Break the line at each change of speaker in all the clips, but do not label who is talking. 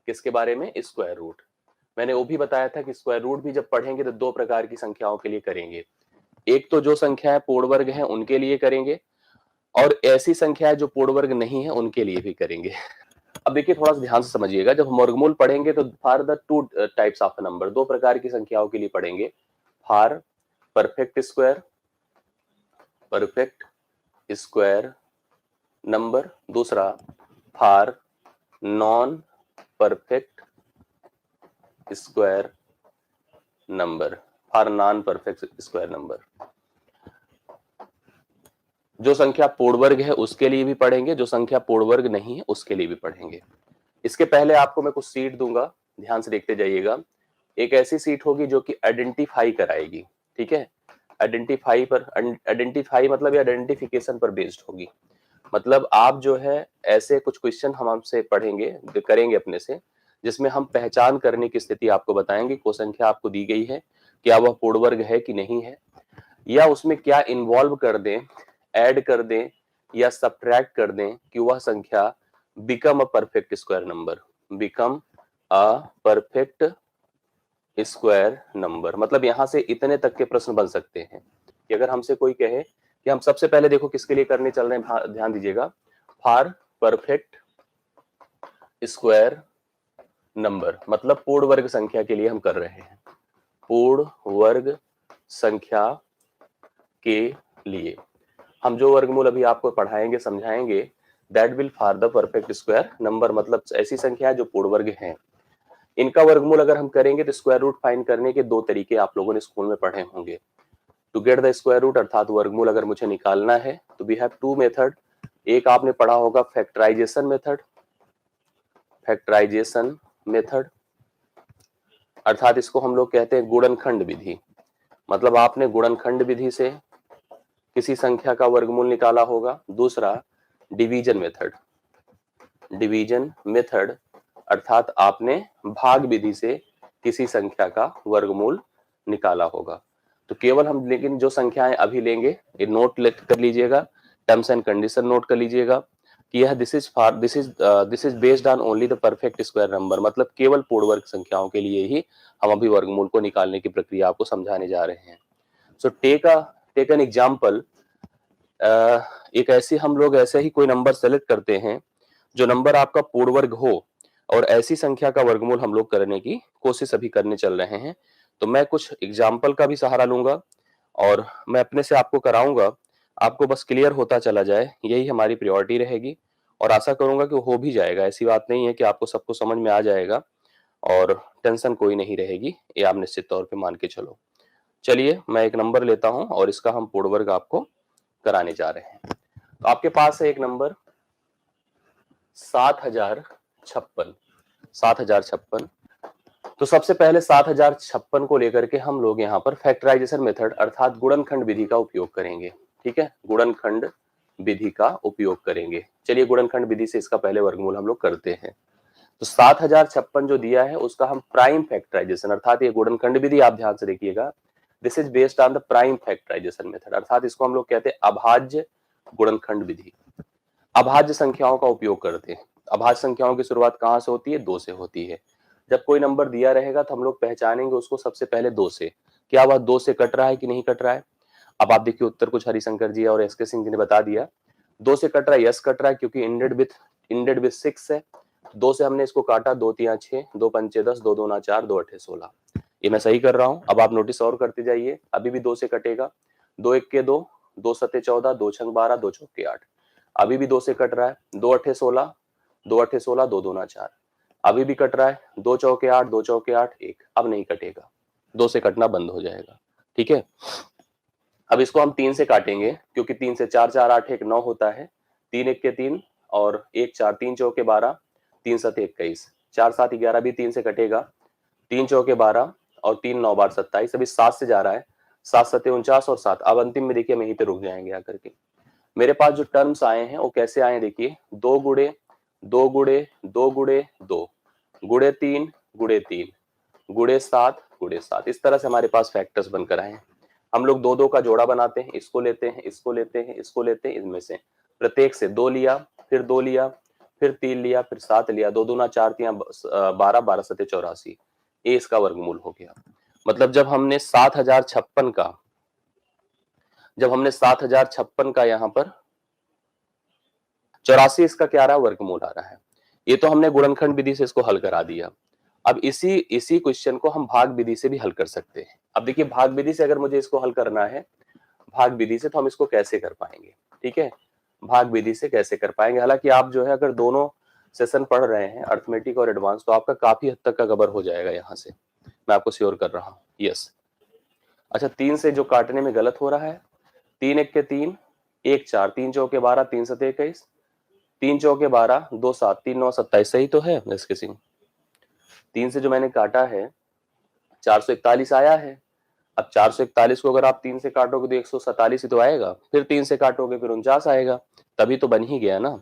किसके बारे में? Square root. मैंने वो भी बताया था कि स्क्वायर रूट भी जब पढ़ेंगे तो दो प्रकार की संख्याओं के लिए करेंगे। एक तो जो संख्याएं पूर्ण वर्ग हैं उनके लिए करेंगे, और ऐसी संख्याएं जो पूर्ण वर्ग नहीं है उनके लिए भी करेंगे। अब देखिए थोड़ा सा ध्यान से समझिएगा, जब हम वर्गमूल पढ़ेंगे तो for the two types of number, दो प्रकार की संख्याओं के लिए पढ़ेंगे। फॉर परफेक्ट स्क्वायर नंबर, दूसरा for non perfect square number, for non perfect square number. जो संख्या पूर्ण वर्ग है उसके लिए भी पढ़ेंगे, जो संख्या पूर्ण वर्ग नहीं है उसके लिए भी पढ़ेंगे। इसके पहले आपको मैं कुछ सीट दूंगा, ध्यान से देखते जाइएगा। एक ऐसी सीट होगी जो कि आइडेंटिफाई कराएगी, ठीक है। आइडेंटिफाई मतलब आइडेंटिफिकेशन पर बेस्ड होगी। मतलब आप जो है ऐसे कुछ क्वेश्चन हम आपसे पढ़ेंगे, करेंगे अपने से, जिसमें हम पहचान करने की स्थिति आपको बताएंगे। कोई संख्या आपको दी गई है, क्या वह पूर्ण वर्ग है कि नहीं है, या उसमें क्या इन्वॉल्व कर दें, ऐड कर दें या सब्ट्रैक्ट कर दें कि वह संख्या become a perfect square number. Become a perfect square number मतलब यहां से इतने तक के प्रश्न बन सकते हैं कि अगर हमसे कोई कहे कि हम सबसे पहले देखो किसके लिए करने चल रहे हैं, ध्यान दीजिएगा। फॉर परफेक्ट स्क्वायर नंबर मतलब पूर्ण वर्ग संख्या के लिए हम कर रहे हैं, पूर्ण वर्ग संख्या के लिए। हम जो वर्गमूल अभी आपको पढ़ाएंगे समझाएंगे, that will for the perfect square number मतलब ऐसी संख्या जो पूर्ण वर्ग है। इनका वर्गमूल अगर हम करेंगे तो स्क्वायर रूट फाइंड करने के दो तरीके आप लोगों ने स्कूल में पढ़े होंगे। To get the square root अर्थात वर्गमूल अगर मुझे निकालना है तो वी हैव टू मेथड। एक आपने पढ़ा होगा फैक्टराइजेशन मेथड, फैक्टराइजेशन मेथड अर्थात इसको हम लोग कहते हैं गुणनखंड विधि। मतलब आपने गुणनखंड विधि से किसी संख्या का वर्गमूल निकाला होगा। दूसरा डिवीजन मेथड, डिवीजन मेथड अर्थात आपने भाग विधि से किसी संख्या का वर्गमूल निकाला होगा। तो केवल हम लेकिन जो संख्याएं अभी लेंगे ये नोट कर लीजिएगा, टर्म्स एंड कंडीशन नोट कर लीजिएगा कि यह this is based on only the perfect square number मतलब केवल पूर्ण वर्ग संख्याओं के लिए ही हम अभी वर्गमूल को निकालने की प्रक्रिया आपको समझाने जा रहे हैं। So take an example. एक ऐसी हम लोग ऐसे ही कोई नंबर सेलेक्ट करते हैं जो नंबर आपका पूर्ण वर्ग हो, और ऐसी संख्या का वर्गमूल हम लोग करने की कोशिश अभी करने चल रहे हैं। तो मैं कुछ एग्जाम्पल का भी सहारा लूंगा और मैं अपने से आपको कराऊंगा, आपको बस क्लियर होता चला जाए, यही हमारी प्रायोरिटी रहेगी। और आशा करूंगा कि हो भी जाएगा, ऐसी बात नहीं है कि आपको सबको समझ में आ जाएगा और टेंशन कोई नहीं रहेगी, ये आप निश्चित तौर पे मान के चलो। चलिए मैं एक नंबर लेता हूं और इसका हम पूर्ण वर्ग आपको कराने जा रहे हैं। तो आपके पास है एक नंबर 7056, 7056। तो सबसे पहले 7056 को लेकर के हम लोग यहाँ पर फैक्टराइजेशन मेथड अर्थात गुणनखंड विधि का उपयोग करेंगे। ठीक है, गुणनखंड विधि का उपयोग करेंगे। चलिए गुणनखंड विधि से इसका पहले वर्गमूल हम लोग करते हैं। तो 7056 जो दिया है उसका हम प्राइम फैक्टराइजेशन अर्थात ये गुणनखंड विधि आप ध्यान से देखिएगा, this is based on the prime factorisation method अर्थात इसको हम लोग कहते हैं अभाज्य गुणनखंड विधि। अभाज्य संख्याओं का उपयोग करते हैं। अभाज्य संख्याओं की शुरुआत कहां से होती है? 2 से होती है। जब कोई नंबर दिया रहेगा तो हम लोग पहचानेंगे उसको सबसे पहले 2 से, क्या वह 2 से कट रहा है कि नहीं कट रहा है। अब आप देखिए उत्तर कुछ हरिशंकर जी और एसके सिंह जी ने बता दिया। 2 से कट रहा है, यस कट रहा है क्योंकि इंडेड विथ 6 है। 2 से हमने इसको काटा, 2 3 6, 2 5 10, 2 2 4, 2 8 16। ये मैं सही कर रहा हूं। अब आप नोटिस और करते जाइए, अभी भी 2 से कटेगा। 2 1 के 2, 2 7 14, 2 6 12, 2 4 8। अभी भी 2 से कट रहा है, 2 8 16, 2 8 16, 2 2 4। अभी भी कट रहा है, 2 चौके 8, 2 चौके 8 1। अब नहीं कटेगा, 2 से कटना बंद हो जाएगा। ठीक है, अब इसको हम 3 से काटेंगे क्योंकि 3 से 4 4 8 1 9 होता है। 3 1 के 3 और 1 4, 3 चौके 12, 3 7 21, 4 7 11 भी 3 से कटेगा। 3 चौके 12 और 3 9 बार 27। अभी 7 से जा रहा है, 7 7 49 और 7। अब अंतिम में देखिए हम यहीं पे रुक जाएंगे आकर के। मेरे पास जो टर्म्स आए हैं वो कैसे आए देखिए, 2 गुणे 2 गुणे 2 गुणे 2 गुणे 3 गुणे 3 गुणे 7 गुणे 7। इस तरह से हमारे पास फैक्टर्स बनकर आए हैं। हम लोग 2 2 का जोड़ा बनाते हैं, इसको लेते हैं, इसको लेते हैं, इसको लेते हैं, इनमें से प्रत्येक से 2 लिया, फिर 2 लिया, फिर 3 लिया, फिर 7 लिया, 2 दूना 4 तिया 12, 12 सते 84, ये इसका वर्गमूल हो गया। मतलब जब हमने 7056 का यहाँ पर 84 इसका क्या आ रहा है, वर्गमूल आ रहा है। ये तो हमने गुणनखंड विधि से इसको हल करा दिया। अब इसी क्वेश्चन को हम भाग विधि से भी हल कर सकते हैं। अब देखिए भाग विधि से अगर मुझे इसको हल करना है, भाग विधि से, तो हम इसको कैसे कर पाएंगे, ठीक है, भाग विधि से कैसे कर पाएंगे। हालांकि आप जो है अगर दोनों सेशन पढ़ रहे हैं, अर्थमेटिक और एडवांस, तो आपका काफी हद तक का कवर हो जाएगा यहाँ से, मैं आपको श्योर कर रहा हूँ। यस, अच्छा 3 से जो काटने में गलत हो रहा है, 3 एक के 3, 1 4, 3 चौके 12, 3 सते 21, 3 चौके 12, 2 7, 3 9 27, सही तो है इसके सिंह। 3 से जो मैंने काटा है 441 आया है। अब 441 को अगर आप 3 से काटोगे तो 147 ही तो आएगा, फिर 3 से काटोगे फिर 49 आएगा, तभी तो बन ही गया ना।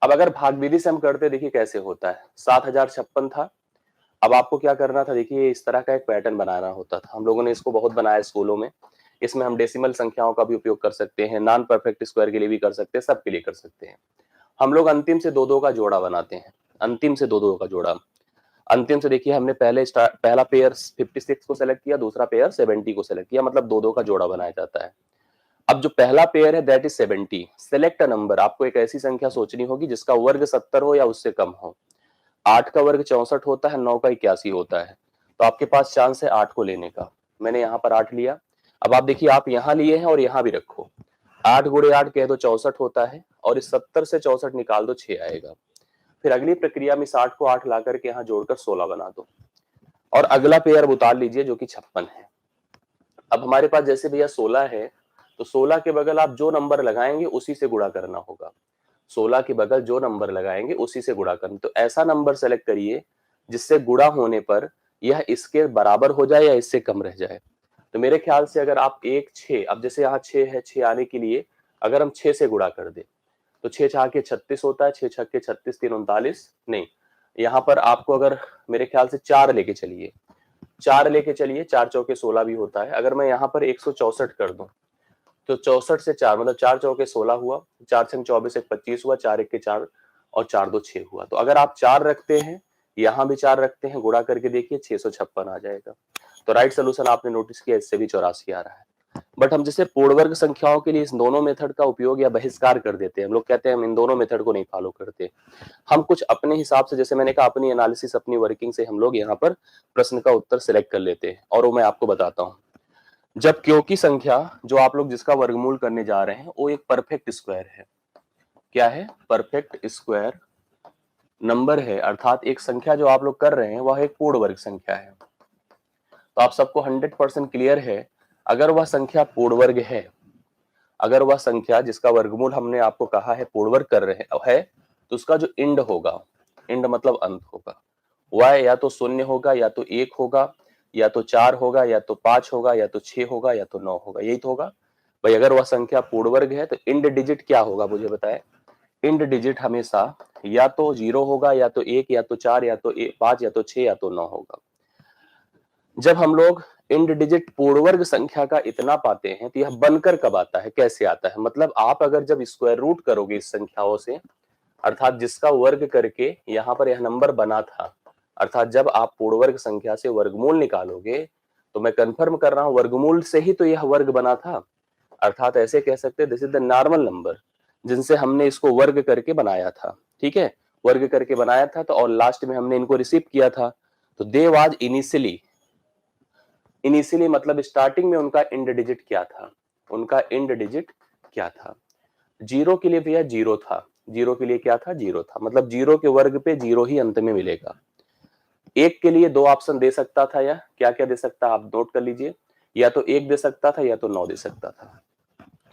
अब अगर भाग विधि से हम करते, देखिए कैसे होता है। 7056 था, अब आपको क्या करना था, देखिए इस तरह का एक पैटर्न बनाना होता था। हम लोगों ने इसको बहुत बनाया स्कूलों में। इसमें हम डेसिमल संख्याओं का भी उपयोग कर सकते हैं, नॉन परफेक्ट स्क्वायर के लिए भी कर सकते हैं, सबके लिए कर सकते हैं। हम लोग अंतिम से 2-2 का जोड़ा बनाते हैं, अंतिम से 2-2 का जोड़ा। अंतिम से देखिए हमने पहला पेयर 56 को सेलेक्ट किया, दूसरा पेयर 70 को सेलेक्ट किया, मतलब 2-2 का जोड़ा बनाया जाता है। अब जो पहला पेयर है that is 70, select a number, आपको एक ऐसी संख्या सोचनी होगी जिसका वर्ग 70 हो या उससे कम हो। 8 का वर्ग 64 होता है, 9 का 81 होता है, तो आपके पास चांस है 8 को लेने का। मैंने यहाँ पर 8 लिया। अब आप देखिए आप यहाँ लिए हैं और यहाँ भी रखो, 8 गुणे 8 कह दो 64 होता है, और इस 70 से 64 निकाल दो 6 आएगा। फिर अगली प्रक्रिया में 60 को 8 ला करके यहाँ जोड़कर 16 बना दो, और अगला पेयर उतार लीजिए जो कि 56 है। अब हमारे पास जैसे भैया 16 है, तो 16 के बगल आप जो नंबर लगाएंगे उसी से गुणा करना होगा। 16 के बगल जो नंबर लगाएंगे उसी से गुणा करना, तो ऐसा नंबर सेलेक्ट करिए जिससे गुणा होने पर यह इसके बराबर हो जाए या इससे कम रह जाए। तो मेरे ख्याल से अगर आप 1 6, अब जैसे यहाँ 6 है, 6 आने के लिए अगर हम 6 से गुणा कर दे तो 6 6 के 36 होता है, 6 6 के 36, 3 39, नहीं, यहाँ पर आपको अगर मेरे ख्याल से 4 लेके चलिए, 4 लेके चलिए, 4 चौके 16 भी होता है। अगर मैं यहाँ पर 164 कर दूं तो 64 से 4 मतलब 4 चौके 16 हुआ, 4 छंग 24, 1 25 हुआ, 4 1 के 4 और 4 2 6 हुआ। तो अगर आप 4 रखते हैं, यहाँ भी 4 रखते हैं, गुणा करके देखिए 656 आ जाएगा। तो राइट सोल्यूशन आपने नोटिस किया, इससे भी 84 आ रहा है। बट हम जैसे पूर्ण वर्ग संख्याओं के लिए इस दोनों मेथड का उपयोग या बहिष्कार कर देते हैं। हम लोग कहते हैं हम इन दोनों मेथड को नहीं फॉलो करते, हम कुछ अपने हिसाब से, जैसे मैंने कहा अपनी एनालिसिस, अपनी वर्किंग से हम लोग यहाँ पर प्रश्न का उत्तर सिलेक्ट कर लेते हैं, और वो मैं आपको बताता हूँ। जब क्योंकि संख्या जो आप लोग जिसका वर्गमूल करने जा रहे हैं वो एक परफेक्ट स्क्वायर है, क्या है, परफेक्ट स्क्वायर नंबर है, अर्थात एक संख्या जो आप लोग कर रहे हैं वह एक पूर्ण वर्ग संख्या है। तो आप सबको 100% क्लियर है, अगर वह संख्या पूर्ण वर्ग है, अगर वह संख्या जिसका वर्गमूल हमने आपको कहा है पूर्ण वर्ग कर रहे है, तो उसका जो इंड होगा, इंड मतलब अंत होगा, वह या तो 0 होगा, या तो 1 होगा, या तो 4 होगा, या तो 5 होगा, या तो 6 होगा, या तो 9 होगा, यही तो होगा भाई। अगर वह संख्या पूर्ण वर्ग है तो इंड डिजिट क्या होगा मुझे बताए। इंड डिजिट हमेशा या तो 0 होगा, या तो 1, या तो 4, या तो 5, या तो 6, या तो 9 होगा। जब हम लोग इंड डिजिट पूर्ण वर्ग संख्या का इतना पाते हैं तो यह बनकर कब आता है, कैसे आता है, मतलब आप अगर जब स्क्वायर रूट करोगे इस संख्याओं से, अर्थात जिसका वर्ग करके यहाँ पर यह नंबर बना था, अर्थात जब आप पूर्ण वर्ग संख्या से वर्गमूल निकालोगे, तो मैं कंफर्म कर रहा हूं वर्गमूल से ही तो यह वर्ग बना था। अर्थात ऐसे कह सकते हैं this is the normal number जिनसे हमने इसको वर्ग करके बनाया था, ठीक है, वर्ग करके बनाया था। तो और लास्ट में हमने इनको रिसीव किया था, तो दे वाज इनिशियली मतलब स्टार्टिंग में उनका इंड डिजिट क्या था, उनका इंड डिजिट क्या था। जीरो के लिए भैया जीरो था, जीरो के लिए क्या था, जीरो था, मतलब जीरो के वर्ग पे जीरो ही अंत में मिलेगा। एक के लिए दो ऑप्शन दे सकता था, या क्या क्या दे सकता, आप नोट कर लीजिए, या तो एक दे सकता था या तो 9 दे सकता था।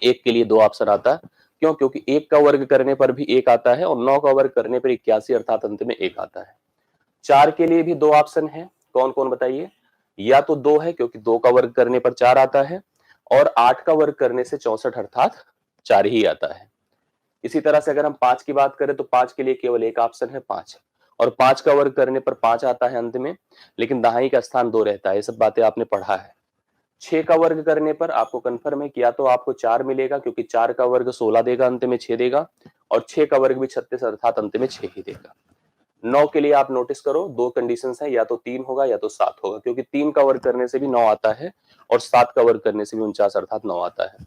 एक के लिए दो ऑप्शन आता, क्यों, क्योंकि एक का वर्ग करने पर भी एक आता है और 9 का वर्ग करने पर 81 अर्थात अंत में एक आता है। 4 के लिए भी दो ऑप्शन है, कौन कौन बताइए, या तो 2 है क्योंकि 2 का वर्ग करने पर 4 आता है, और 8 का वर्ग करने से 64 अर्थात 4 ही आता है। इसी तरह से अगर हम 5 की बात करें तो 5 के लिए केवल एक ऑप्शन है 5, और 5 का वर्ग करने पर 5 आता है अंत में, लेकिन दहाई का स्थान 2 रहता है। ये सब बातें आपने पढ़ा है। 6 का वर्ग करने पर आपको कंफर्म है कि या तो आपको 4 मिलेगा, क्योंकि 4 का वर्ग 16 देगा, अंत में 6 देगा, और 6 का वर्ग भी 36 अर्थात अंत में 6 ही देगा। 9 के लिए आप नोटिस करो, दो कंडीशंस हैं, या तो 3 होगा या तो 7 होगा, क्योंकि 3 का वर्ग करने से भी 9 आता है और 7 का वर्ग करने से भी 49 अर्थात 9 आता है।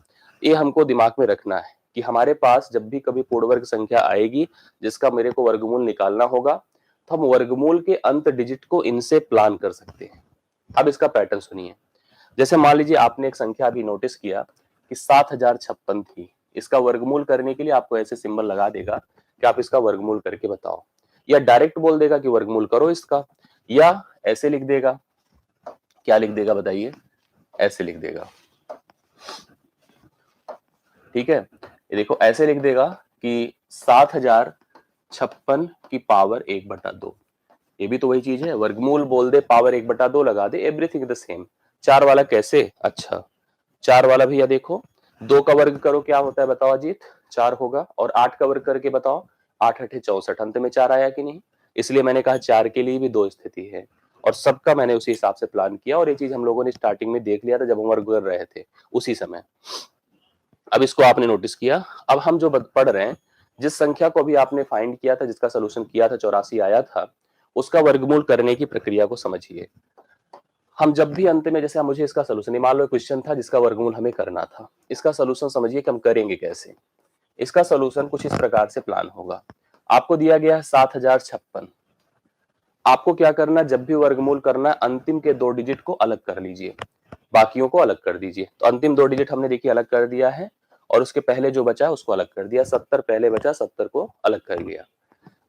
ये हमको दिमाग में रखना है कि हमारे पास जब भी कभी पूर्ण वर्ग संख्या आएगी जिसका मेरे को वर्गमूल निकालना होगा, तो हम वर्गमूल के अंत डिजिट को इनसे प्लान कर सकते हैं। अब इसका पैटर्न सुनिए। जैसे मान लीजिए आपने एक संख्या अभी नोटिस किया कि 7056 थी, इसका वर्गमूल करने के लिए आपको ऐसे सिंबल लगा देगा कि आप इसका वर्गमूल करके बताओ, या डायरेक्ट बोल देगा कि वर्गमूल करो इसका, या ऐसे लिख देगा। क्या लिख देगा बताइए? ऐसे लिख देगा, ठीक है। ये देखो ऐसे लिख देगा कि 7056 की पावर 1/2। ये भी तो वही चीज है, वर्गमूल बोल दे, पावर 1/2 लगा दे, एवरीथिंग द सेम। 4 वाला कैसे? अच्छा 4 वाला भैया देखो, 2 का वर्ग करो क्या होता है बताओ अजीत? 4 होगा, और 8 का वर्ग करके बताओ, 8 8 64, अंत में 4 आया कि नहीं? इसलिए मैंने कहा 4 के लिए भी 2 स्थिति है, और सबका मैंने उसी हिसाब से प्लान किया, और ये चीज हम लोगों ने स्टार्टिंग में देख लिया था जब हम वर्ग कर रहे थे उसी समय। अब इसको आपने नोटिस किया। अब हम जो पढ़ रहे हैं, जिस संख्या को अभी आपने फाइंड किया था, जिसका सोल्यूशन किया था 84 आया था, उसका वर्गमूल करने की प्रक्रिया को समझिए। हम जब भी अंत में, जैसे मुझे इसका सोल्यूशन, मान लो क्वेश्चन था जिसका वर्गमूल हमें करना था, इसका सोल्यूशन समझिए कि हम करेंगे कैसे। इसका सोल्यूशन कुछ इस प्रकार से प्लान होगा। आपको दिया गया है 7056। आपको क्या करना, जब भी वर्गमूल करना, अंतिम के 2 डिजिट को अलग कर लीजिए, बाकियों को अलग कर दीजिए। तो अंतिम 2 डिजिट हमने देखिए अलग कर दिया है, और उसके पहले जो बचा उसको अलग कर दिया। 70 पहले बचा, 70 को अलग कर लिया।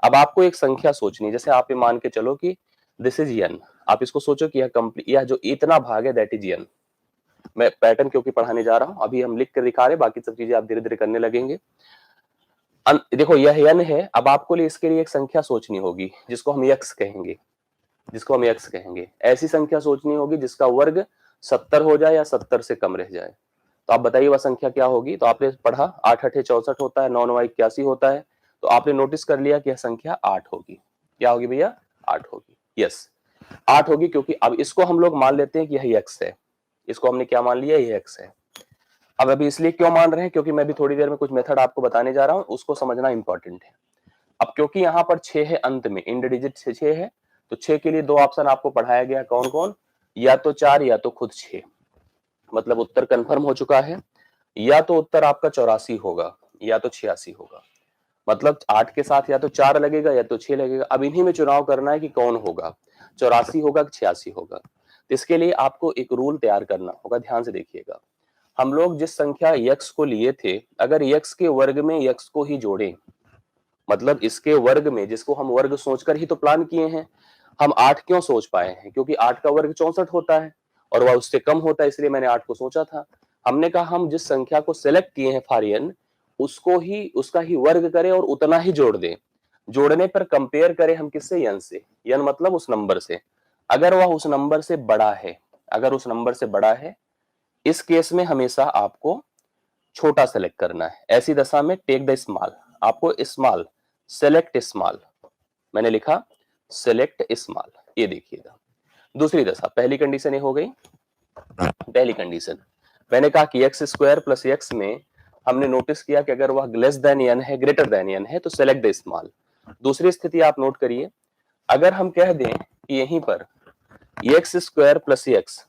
अब आपको एक संख्या सोचनी, जैसे आप ये मान के चलो कि दिस इज n। आप इसको सोचो कि यह कंप्लीट, यह जो इतना भाग है दैट इज n। मैं पैटर्न क्योंकि पढ़ाने जा रहा हूं, अभी हम लिख कर दिखा रहे, बाकी सब चीजें आप धीरे धीरे करने लगेंगे। देखो यह n है। अब आपको इसके लिए एक संख्या सोचनी होगी जिसको हम x कहेंगे, जिसको हम x कहेंगे। ऐसी संख्या सोचनी होगी जिसका वर्ग 70 हो जाए या 70 से कम रह जाए। तो आप बताइए वह संख्या क्या होगी? तो आपने पढ़ा 8 8 64 होता है, 9 9 81 होता है, तो आपने नोटिस कर लिया कि यह संख्या 8 होगी। क्या होगी भैया? 8 होगी। यस 8 होगी, क्योंकि अब इसको हम लोग मान लेते हैं कि यही x है। इसको हमने क्या मान लिया? यही x है। अब अभी इसलिए क्यों मान रहे हैं? क्योंकि मैं भी थोड़ी देर में कुछ मेथड आपको बताने जा रहा हूं, उसको समझना इंपॉर्टेंट है। अब क्योंकि यहाँ पर 6 है, अंत में इंड डिजिट 6 है, तो 6 के लिए 2 ऑप्शन आपको पढ़ाया गया, कौन कौन? या तो 4 या तो खुद 6। मतलब उत्तर कंफर्म हो चुका है, या तो उत्तर आपका 84 होगा या तो 86 होगा। मतलब 8 के साथ या तो 4 लगेगा या तो 6 लगेगा। अब इन्हीं में चुनाव करना है कि कौन होगा, 84 होगा कि 86 होगा। तो इसके लिए आपको एक रूल तैयार करना होगा, ध्यान से देखिएगा। हम लोग जिस संख्या x को लिए थे, अगर x के वर्ग में x को ही जोड़ें, मतलब इसके वर्ग में, जिसको हम वर्ग सोचकर ही तो प्लान किए हैं। हम 8 क्यों सोच पाए हैं? क्योंकि 8 का वर्ग 64 होता है और वह उससे कम होता है, इसलिए मैंने 8 को सोचा था। हमने कहा हम जिस संख्या को सिलेक्ट किए हैं फॉर n, उसको ही, उसका ही वर्ग करें और उतना ही जोड़ दें। जोड़ने पर कंपेयर करें हम किससे? n से। n मतलब उस नंबर से। अगर वह उस नंबर से बड़ा है, अगर उस नंबर से बड़ा है, इस केस में हमेशा आपको छोटा सेलेक्ट करना है। ऐसी दशा में टेक द स्मॉल, आपको स्मॉल, सेलेक्ट स्मॉल। मैंने लिखा सेलेक्ट स्मॉल, ये देखिएगा। दूसरी दशा, पहली कंडीशन ये हो गई। पहली कंडीशन मैंने कहा कि एक्स स्क्वायर प्लस एक्स में हमने नोटिस किया कि अगर वह लेस देन n है, ग्रेटर देन n है, तो सेलेक्ट द स्मॉल। दूसरी स्थिति आप नोट करिए, अगर हम कह दें कि यहीं पर x square plus x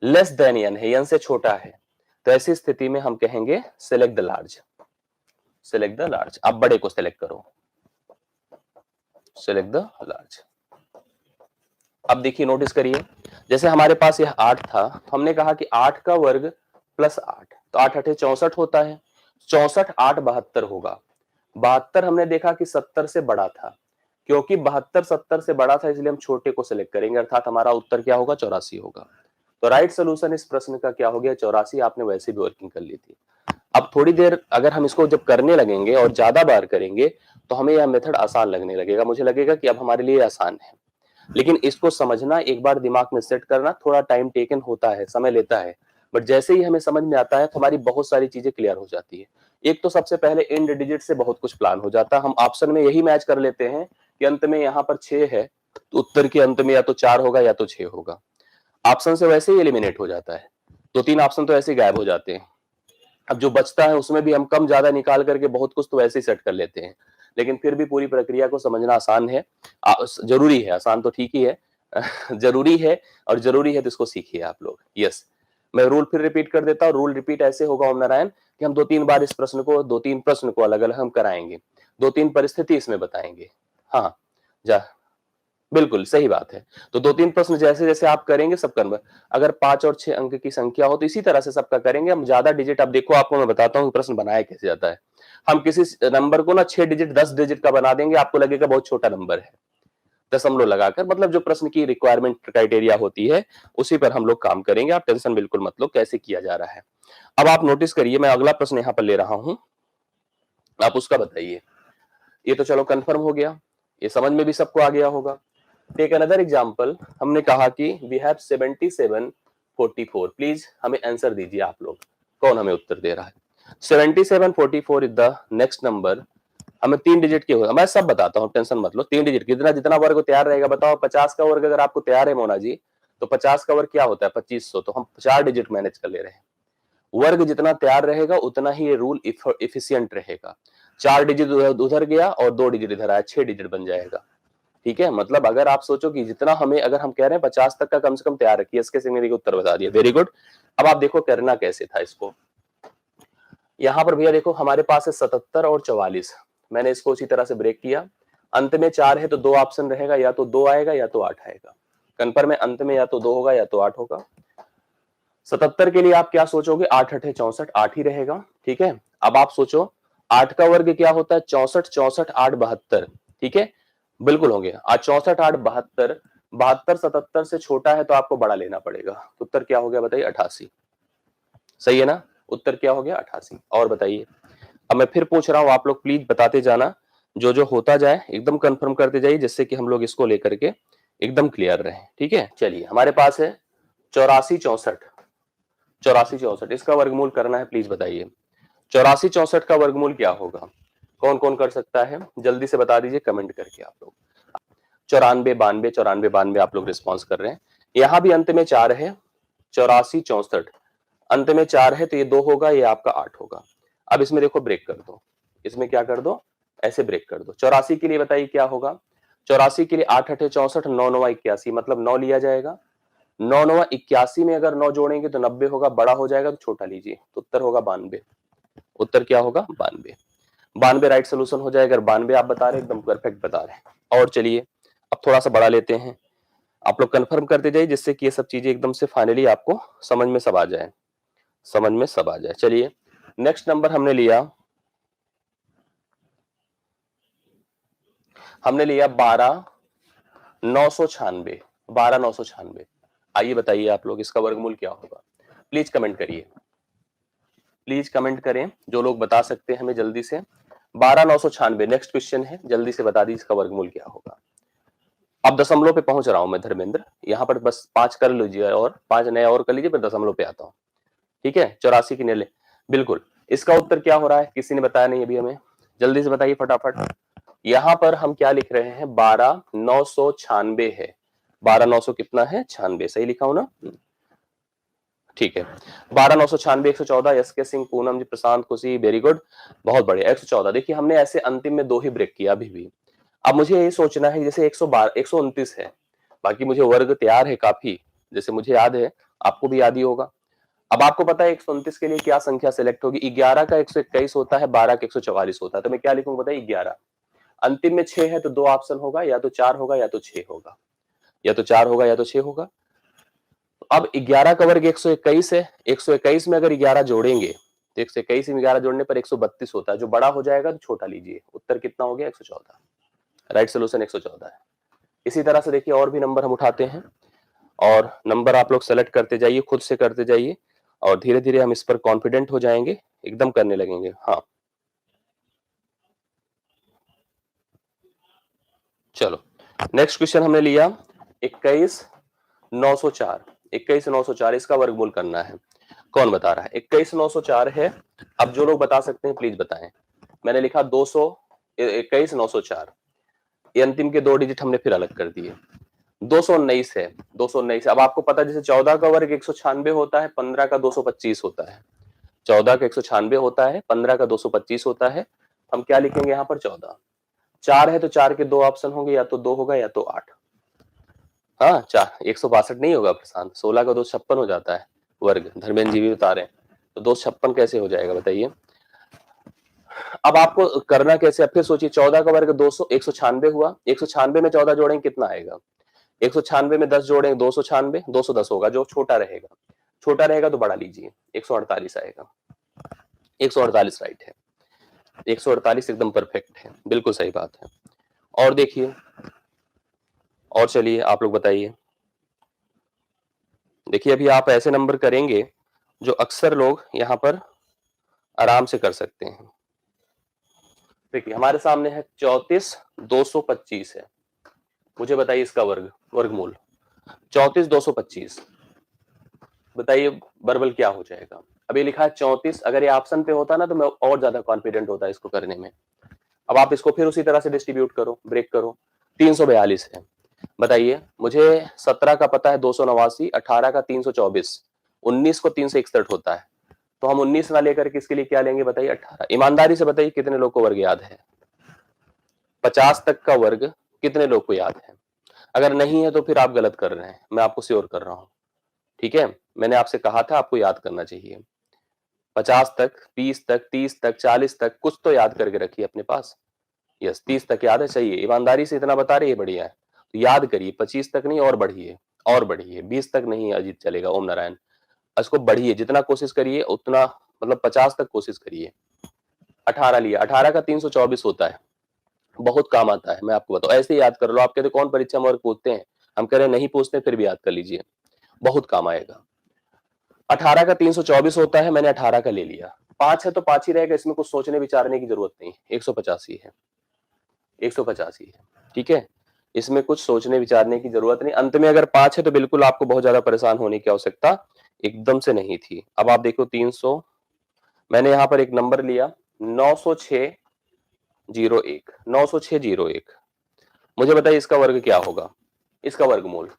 less than n है, n से छोटा है, तो ऐसी स्थिति में हम कहेंगे select the large. Select the large, आप बड़े को सेलेक्ट करो, सेलेक्ट द लार्ज। अब देखिए नोटिस करिए, जैसे हमारे पास यह 8 था, हमने कहा कि 8 का वर्ग प्लस 8, तो 8 8 64 होता है। 64 8 72 होगा। 72 हमने देखा कि 70 से बड़ा था, क्योंकि 72 70 से बड़ा था, इसलिए हम छोटे को सिलेक्ट करेंगे, अर्थात हमारा उत्तर क्या होगा? 84 होगा। तो राइट सोल्यूशन इस प्रश्न का क्या हो गया? 84। आपने वैसे भी वर्किंग कर ली थी। अब थोड़ी देर अगर हम इसको जब करने लगेंगे और ज्यादा बार करेंगे, तो हमें यह मेथड आसान लगने लगेगा। मुझे लगेगा कि अब हमारे लिए आसान है, लेकिन इसको समझना, एक बार दिमाग में सेट करना थोड़ा टाइम टेकन होता है, समय लेता है। बट जैसे ही हमें समझ में आता है तो हमारी बहुत सारी चीजें क्लियर हो जाती है। एक तो सबसे पहले एंड डिजिट से बहुत कुछ प्लान हो जाता है। हम ऑप्शन में यही मैच कर लेते हैं कि अंत में यहाँ पर 6 है, तो उत्तर के अंत में या तो 4 होगा या तो 6 होगा। ऑप्शन से वैसे ही एलिमिनेट हो जाता है, 2-3 ऑप्शन तो ऐसे गायब हो जाते हैं। अब जो बचता है उसमें भी हम कम ज्यादा निकाल करके बहुत कुछ तो वैसे ही सेट कर लेते हैं, लेकिन फिर भी पूरी प्रक्रिया को समझना आसान है, जरूरी है, आसान तो ठीक ही है जरूरी है, और जरूरी है तो इसको सीखिए आप लोग। यस, मैं रूल फिर रिपीट कर देता हूँ। रूल रिपीट ऐसे होगा ओम नारायण कि हम 2-3 बार इस प्रश्न को, 2-3 प्रश्न को अलग अलग हम कराएंगे, 2-3 परिस्थिति इसमें बताएंगे। हाँ, जा बिल्कुल सही बात है। तो 2-3 प्रश्न जैसे जैसे आप करेंगे सब करना, अगर 5 और 6 अंक की संख्या हो तो इसी तरह से सबका करेंगे हम। ज्यादा डिजिट, अब देखो आपको मैं बताता हूँ प्रश्न बनाया कैसे जाता है। हम किसी नंबर को ना 6 डिजिट 10 डिजिट का बना देंगे, आपको लगेगा बहुत छोटा नंबर है, दशमलव लगाकर, मतलब जो प्रश्न की रिक्वायरमेंट क्राइटेरिया होती है उसी पर हम लोग काम करेंगे। आप टेंशन बिल्कुल मत लो कैसे किया जा रहा है। अब आप नोटिस करिए, मैं अगला प्रश्न यहाँ पर ले रहा हूं, आप उसका बताइए। ये तो चलो कंफर्म हो गया, ये समझ में भी सबको आ गया होगा। टेक अनदर एग्जाम्पल, हमने कहा कि वी हैव 7744, प्लीज हमें आंसर दीजिए आप लोग, कौन हमें उत्तर दे रहा है। 7744 इज द नेक्स्ट नंबर, हमें 3 डिजिट के हो, मैं सब बताता हूँ टेंशन मत लो। 3 डिजिट कितना, जितना वर्ग तैयार रहेगा बताओ। 50 का वर्ग अगर आपको तैयार है मोना जी, तो 50 का वर्ग क्या होता है 2500, तो हम 4 डिजिट मैनेज कर ले रहे हैं। वर्ग जितना तैयार रहेगा उतना ही ये रूल इफिशियंट रहेगा। 4 डिजिट उधर गया और 2 डिजिट इधर आया, 6 डिजिट बन जाएगा। ठीक है, मतलब अगर आप सोचो कि जितना हमें, अगर हम कह रहे हैं 50 तक का कम से कम तैयार रखिए, इसके सिंगरी का उत्तर बता दिया, वेरी गुड। अब आप देखो करना कैसे था इसको। यहां पर भैया देखो हमारे पास है 77 और 44, मैंने इसको उसी तरह से ब्रेक किया। अंत में 4 है तो 2 ऑप्शन रहेगा, या तो 2 आएगा या तो 8 आएगा। कंफर्म है, अंत में या तो 2 होगा या तो 8 होगा। 77 के लिए आप क्या सोचोगे, 8 8 64, 8 ही रहेगा। ठीक है, अब आप सोचो 8 का वर्ग क्या होता है, 64, 64 8 72। ठीक है, बिल्कुल होंगे आज 64 8 72, 72 77 से छोटा है तो आपको बड़ा लेना पड़ेगा, तो उत्तर क्या हो गया बताइए 88। सही है ना, उत्तर क्या हो गया 88। और बताइए, अब मैं फिर पूछ रहा हूं, आप लोग प्लीज बताते जाना, जो जो होता जाए एकदम कंफर्म करते जाइए, जिससे कि हम लोग इसको लेकर के एकदम क्लियर रहे। ठीक है, चलिए हमारे पास है 84 64, 84 64, इसका वर्गमूल करना है, प्लीज बताइए 84 64 का वर्गमूल क्या होगा। कौन कौन कर सकता है, जल्दी से बता दीजिए कमेंट करके आप लोग। 94 92, 94 92 आप लोग रिस्पॉन्स कर रहे हैं। यहां भी अंत में 4 है, 84 64, अंत में 4 है तो ये 2 होगा, ये आपका 8 होगा। अब इसमें देखो ब्रेक कर दो, इसमें क्या कर दो, ऐसे ब्रेक कर दो। 84 के लिए बताइए क्या होगा, 84 के लिए 8 8 64, 9 9 81, मतलब 9 लिया जाएगा। 9 9 81 में अगर 9 जोड़ेंगे तो 90 होगा, बड़ा हो जाएगा तो छोटा लीजिए, तो उत्तर होगा 92। उत्तर क्या होगा 92, 92 राइट सोल्यूशन हो जाएगा। 92 आप बता रहे एकदम परफेक्ट बता रहे हैं। और चलिए अब थोड़ा सा बड़ा लेते हैं, आप लोग कंफर्म करते जाइए, जिससे कि ये सब चीजें एकदम से फाइनली आपको समझ में सब आ जाए, समझ में सब आ जाए। चलिए नेक्स्ट नंबर हमने लिया 12 996, 12 996। आइए बताइए आप लोग इसका वर्गमूल क्या होगा, प्लीज कमेंट करिए, प्लीज कमेंट करें जो लोग बता सकते हैं हमें जल्दी से। 12 996 नेक्स्ट क्वेश्चन है, जल्दी से बता दीजिए इसका वर्गमूल क्या होगा। अब दशमलव पे पहुंच रहा हूं मैं धर्मेंद्र, यहाँ पर बस 5 कर लीजिए और 5 नए और कर लीजिए, फिर दशमलव पे आता हूँ। ठीक है, 84 की नेले, बिल्कुल। इसका उत्तर क्या हो रहा है, किसी ने बताया नहीं अभी हमें, जल्दी से बताइए फटाफट। यहाँ पर हम क्या लिख रहे हैं, 12 996 है, 12 900 कितना है 96, सही लिखा हूं ना, ठीक है। 12 996 114, एस के सिंह, पूनम जी, प्रशांत, खुशी, वेरी गुड, बहुत बढ़िया। 114, देखिए हमने ऐसे अंतिम में 2 ही ब्रेक किया अभी भी। अब मुझे ये सोचना है, जैसे 112 129 है, बाकी मुझे वर्ग तैयार है काफी, जैसे मुझे याद है, आपको भी याद ही होगा। अब आपको पता है 129 के लिए क्या संख्या सेलेक्ट होगी, 11 का 121 होता है, 12 का 144 होता है, तो मैं क्या लिखूंगा बताइए 11। अंतिम में 6 है तो 2 ऑप्शन होगा, या तो 4 होगा या तो 6 होगा, या तो 4 होगा या तो 6 होगा। अब 11 का वर्ग 121 है, 121 में अगर 11 जोड़ेंगे तो 121 में 11 जोड़ने पर 132 होता है, जो बड़ा हो जाएगा तो छोटा लीजिए, उत्तर कितना हो गया 114, राइट सोल्यूशन 114 है। इसी तरह से देखिए और भी नंबर हम उठाते हैं, और नंबर आप लोग सेलेक्ट करते जाइए, खुद से करते जाइए, और धीरे धीरे हम इस पर कॉन्फिडेंट हो जाएंगे, एकदम करने लगेंगे। हाँ चलो नेक्स्ट क्वेश्चन हमने लिया 21 904, 21 904, इसका वर्गमूल करना है। कौन बता रहा है, 21 904 है। अब जो लोग बता सकते हैं प्लीज बताएं। मैंने लिखा 200 21 904, ये अंतिम के 2 डिजिट हमने फिर अलग कर दिए। 219 है, 219। अब आपको पता है जैसे 14 का वर्ग 196 होता है, 15 का 225 होता है। 14 का 196 होता है, 15 का 225 होता है। हम क्या लिखेंगे यहाँ पर 14। 4 है तो 4 के 2 ऑप्शन होंगे, या तो 2 होगा या तो 8। हाँ 4, 162 नहीं होगा प्रशांत, 16 का 2 56 हो जाता है वर्ग, धर्मेंद्र जी भी बता रहे हैं। तो 2 56 कैसे हो जाएगा बताइए। अब आपको करना कैसे, अब फिर सोचिए 14 का वर्ग 200 196 हुआ, 196 में 14 जोड़ेंगे कितना आएगा, 196 में 10 जोड़ेंगे 296, 210 होगा, जो छोटा रहेगा। छोटा रहेगा तो बढ़ा लीजिए, 148 आएगा। 148 राइट है, 148 एकदम परफेक्ट है, बिल्कुल सही बात है। और देखिए, और चलिए आप लोग बताइए। देखिए अभी आप ऐसे नंबर करेंगे जो अक्सर लोग यहाँ पर आराम से कर सकते हैं। देखिए हमारे सामने है 34 225 है, मुझे बताइए इसका वर्गमूल 34 225, बताइए बर्बल क्या हो जाएगा। अभी लिखा है 34, अगर ये ऑप्शन पे होता ना तो मैं और ज्यादा कॉन्फिडेंट होता इसको करने में। अब आप इसको फिर उसी तरह से डिस्ट्रीब्यूट करो, ब्रेक करो। 342 है, बताइए मुझे 17 का पता है 289, 18 का 324, 19 को 361 होता है, तो हम 19 ना लेकर किसके लिए क्या लेंगे बताइए 18। ईमानदारी से बताइए कितने लोग को वर्ग याद है, 50 तक का वर्ग कितने लोग को याद है। अगर नहीं है तो फिर आप गलत कर रहे हैं, मैं आपको श्योर कर रहा हूं। ठीक है, मैंने आपसे कहा था आपको याद करना चाहिए। 50 तक, 20 तक, 30 तक, 40 तक कुछ तो याद करके रखिए अपने पास। यस 30 तक याद है, सही है, ईमानदारी से इतना बता रही है, बढ़िया है। तो याद करिए, 25 तक नहीं और बढ़िए, और बढ़िए, 20 तक नहीं अजीत चलेगा, ओम नारायण, इसको बढ़िए, जितना कोशिश करिए उतना, मतलब 50 तक कोशिश करिए। 18 लिया, 18 का 324 होता है, बहुत काम आता है, मैं आपको बताऊं, ऐसे ही याद कर लो। आप कहते कौन परीक्षा में वर्ग पूछते हैं, हम कह रहे हैं नहीं पूछते, फिर भी याद कर लीजिए, बहुत काम आएगा। 18 का 324 होता है, मैंने 18 का ले लिया। 5 है तो 5 ही रहेगा, इसमें कुछ सोचने विचारने की जरूरत नहीं, 185 है, 185 है। ठीक है, इसमें कुछ सोचने विचारने की जरूरत नहीं। अंत में अगर 5 है तो बिल्कुल आपको बहुत ज्यादा परेशान होने की आवश्यकता एकदम से नहीं थी। अब आप देखो 300, मैंने यहां पर एक नंबर लिया 90601, 90601, मुझे बताइए इसका वर्ग क्या होगा, इसका वर्गमूल।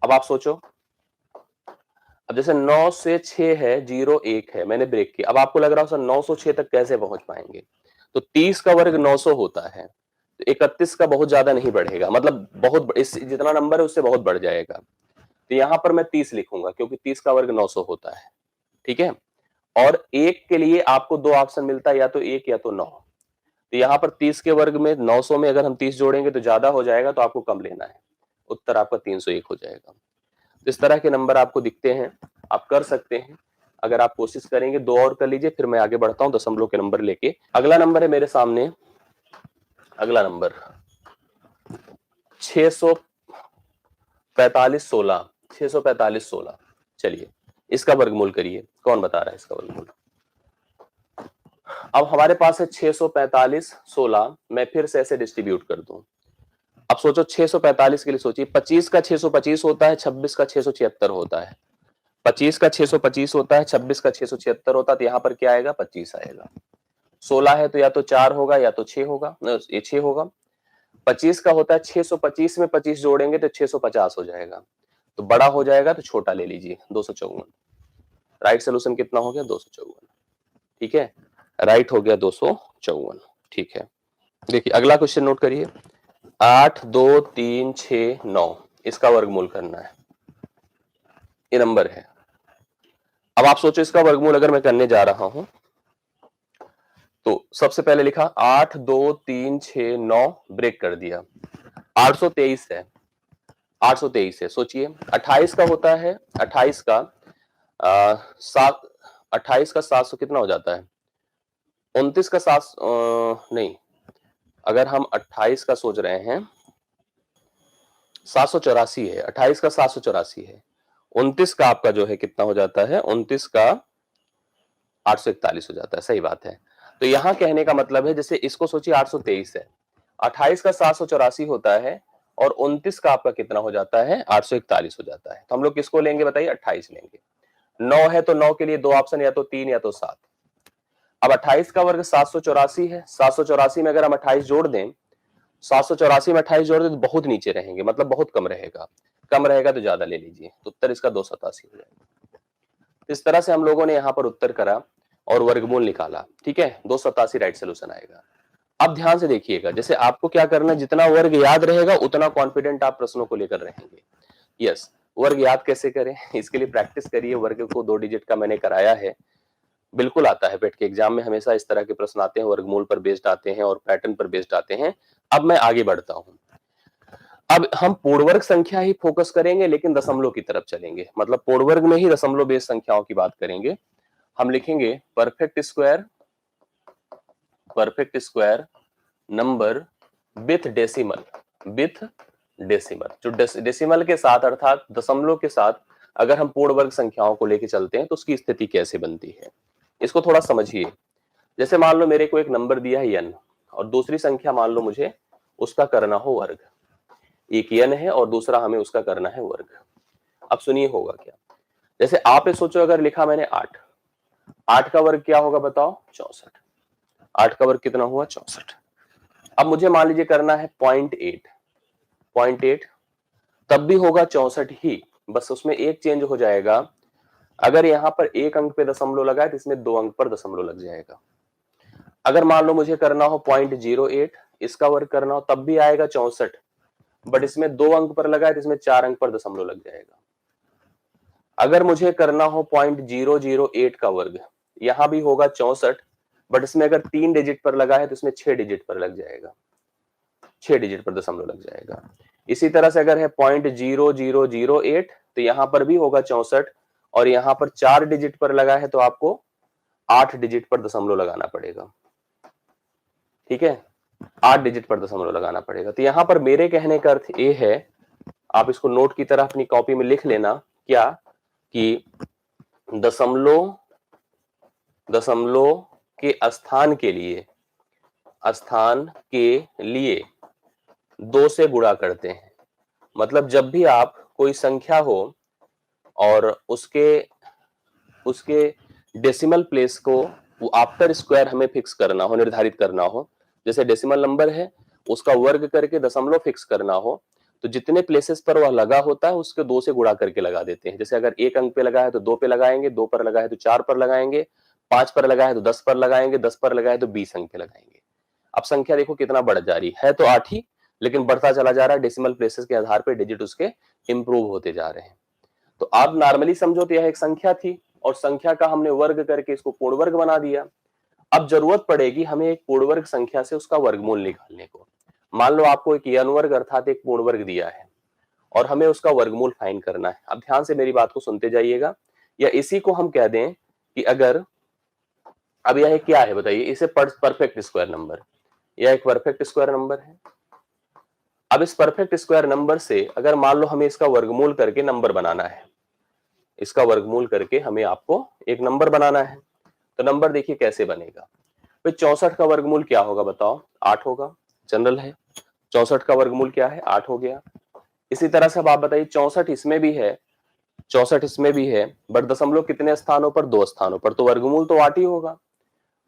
अब आप सोचो, अब जैसे 9 से 6 है, 01 है, मैंने ब्रेक किया। अब आपको लग रहा हो सर 906 तक कैसे पहुंच पाएंगे, तो 30 का वर्ग 900 होता है, तो 31 का बहुत ज्यादा नहीं बढ़ेगा, मतलब बहुत इस जितना नंबर है उससे बहुत बढ़ जाएगा, तो यहां पर मैं 30 लिखूंगा क्योंकि 30 का वर्ग 900 होता है। ठीक है, और एक के लिए आपको दो ऑप्शन मिलता है, या तो 1 या तो 9, तो यहाँ पर 30 के वर्ग में 900 में अगर हम 30 जोड़ेंगे तो ज्यादा हो जाएगा, तो आपको कम लेना है, उत्तर आपका 301 हो जाएगा। इस तरह के नंबर आपको दिखते हैं, आप कर सकते हैं अगर आप कोशिश करेंगे। दो और कर लीजिए, फिर मैं आगे बढ़ता हूं दशमलव के नंबर लेके। अगला नंबर है मेरे सामने, अगला नंबर 645 16, 645 16, चलिए इसका वर्गमूल करिए, कौन बता रहा है इसका वर्गमूल। अब हमारे पास है 645 16, मैं फिर से ऐसे डिस्ट्रीब्यूट कर दूं। अब सोचो 645 के लिए सोचिए, 25 का 625 होता है, 26 का 676 होता है, 25 का 625 होता है, 26 का 676 होता है, तो यहाँ पर क्या आएगा 25 आएगा। 16 है तो या तो 4 होगा या तो 6 होगा, ये 6 होगा। 25 का होता है 625 में 25 जोड़ेंगे तो 650 हो जाएगा, तो बड़ा हो जाएगा तो छोटा ले लीजिए 254। राइट सोल्यूशन कितना हो गया 254। ठीक है, राइट हो गया 254। ठीक है, देखिए अगला क्वेश्चन नोट करिए, 8 2 3 6 9, इसका वर्गमूल करना है, ये नंबर है। अब आप सोचो इसका वर्गमूल अगर मैं करने जा रहा हूं, तो सबसे पहले लिखा 8 2 3 6 9, ब्रेक कर दिया, 823 है, 823 है। सोचिए 28 का होता है, 28 का 7, 28 का 700 कितना हो जाता है, 29 का 7 नहीं, अगर हम 28 का सोच रहे हैं, 784 है, 28 का 784 है, 29 का आपका जो है कितना हो जाता है, 29 का 841 हो जाता है, सही बात है। तो यहां कहने का मतलब है, जैसे इसको सोचिए 823 है, 28 का 784 होता है, और 29 का आपका कितना हो जाता है 841 हो जाता है, तो हम लोग किसको लेंगे बताइए 28 लेंगे। 9 है तो 9 के लिए दो ऑप्शन, या तो 3 या तो 7। अब 28 का वर्ग 784 है, 784 में अगर हम 28 जोड़ दें, 784 में 28 जोड़ दे तो बहुत नीचे रहेंगे, मतलब बहुत कम रहेगा, कम रहेगा तो ज्यादा ले लीजिए, तो उत्तर इसका 287 हो जाएगा। इस तरह से हम लोगों ने यहाँ पर उत्तर करा और वर्गमूल निकाला, ठीक है, 287 राइट सोल्यूशन आएगा। अब ध्यान से देखिएगा, जैसे आपको क्या करना, जितना वर्ग याद रहेगा उतना कॉन्फिडेंट आप प्रश्नों को लेकर रहेंगे। यस, वर्ग याद कैसे करें, इसके लिए प्रैक्टिस करिए। वर्ग को 2 डिजिट का मैंने कराया है, बिल्कुल आता है, पेट के एग्जाम में हमेशा इस तरह के प्रश्न आते हैं, वर्गमूल पर बेस्ड आते हैं और पैटर्न पर बेस्ड आते हैं। अब मैं आगे बढ़ता हूं, अब हम पूर्ण वर्ग संख्या ही फोकस करेंगे, लेकिन दशमलव की तरफ चलेंगे, मतलब पूर्ण वर्ग में ही दशमलव बेस्ड संख्याओं की बात करेंगे। हम लिखेंगे perfect square number with decimal, जो डेसिमल के साथ अर्थात दशमलव के साथ अगर हम पूर्ण वर्ग संख्याओं को लेकर चलते हैं तो उसकी स्थिति कैसे बनती है, इसको थोड़ा समझिए। जैसे मान लो मेरे को एक नंबर दिया है n और दूसरी संख्या मान लो मुझे उसका करना हो वर्ग, एक n है और दूसरा हमें उसका करना है वर्ग। अब सुनिए होगा क्या, जैसे आप ये सोचो, अगर लिखा मैंने 8 का वर्ग क्या होगा बताओ, 64। 8 का वर्ग कितना हुआ, 64। अब मुझे मान लीजिए करना है 0.8, तब भी होगा 64 ही, बस उसमें एक चेंज हो जाएगा, अगर यहां पर एक अंक पे दशमलव लगा है तो इसमें 2 अंक पर दशमलव लग जाएगा। अगर मान लो मुझे करना हो 0.08, इसका वर्ग करना हो तब भी आएगा 64, बट इसमें 2 अंक पर लगा है तो इसमें 4 अंक पर दशमलव लग जाएगा। अगर मुझे करना हो 0.008 का वर्ग, यहां भी होगा 64, बट इसमें अगर 3 डिजिट पर लगा है तो इसमें 6 डिजिट पर लग जाएगा, 6 डिजिट पर दशमलव लग जाएगा। इसी तरह से अगर है 0.0008 तो यहां पर भी होगा 64 और यहां पर 4 डिजिट पर लगा है तो आपको 8 डिजिट पर दशमलव लगाना पड़ेगा, ठीक है, 8 डिजिट पर दशमलव लगाना पड़ेगा। तो यहां पर मेरे कहने का अर्थ ये है, आप इसको नोट की तरह अपनी कॉपी में लिख लेना, क्या कि दशमलव के स्थान के लिए 2 से गुणा करते हैं। मतलब जब भी आप कोई संख्या हो और उसके डेसिमल प्लेस को आफ्टर स्क्वायर हमें फिक्स करना हो, निर्धारित करना हो, जैसे डेसिमल नंबर है उसका वर्ग करके दशमलव फिक्स करना हो, तो जितने प्लेसेस पर वह लगा होता है उसके 2 से गुणा करके लगा देते हैं। जैसे अगर एक अंक पे लगा है तो 2 पे लगाएंगे, 2 पर लगा है तो 4 पर लगाएंगे, 5 पर लगा है तो 10 पर लगाएंगे, 10 पर लगा है तो 20 अंक पे लगाएंगे। अब संख्या देखो कितना बढ़ जा रही है तो 8 ही, लेकिन बढ़ता चला जा रहा है, डेसिमल प्लेसेस के आधार पर डिजिट उसके इंप्रूव होते जा रहे हैं। तो आप नॉर्मली समझो तो यह एक संख्या थी और संख्या का हमने वर्ग करके इसको पूर्ण वर्ग बना दिया। अब जरूरत पड़ेगी हमें एक पूर्ण वर्ग संख्या से उसका वर्गमूल निकालने को। मान लो आपको एक n वर्ग अर्थात एक पूर्ण वर्ग दिया है और हमें उसका वर्गमूल फाइंड करना है। अब ध्यान से मेरी बात को सुनते जाइएगा, या इसी को हम कह दें कि अगर, अब यह क्या है बताइए, इसे परफेक्ट स्क्वायर नंबर, यह एक परफेक्ट स्क्वायर नंबर है। अब इस परफेक्ट स्क्वायर नंबर से अगर मान लो हमें इसका वर्गमूल करके नंबर बनाना है, इसका वर्गमूल करके हमें आपको एक नंबर बनाना है, तो नंबर देखिए कैसे बनेगा। भाई 64 का वर्गमूल क्या होगा बताओ, 8 होगा, जनरल है। 64 का वर्गमूल क्या है, 8 हो गया। इसी तरह से अब आप बताइए 64 इसमें भी है, 64 इसमें भी है, बट दशमलव कितने स्थानों पर, 2 स्थानों पर, तो वर्गमूल तो 8 ही होगा।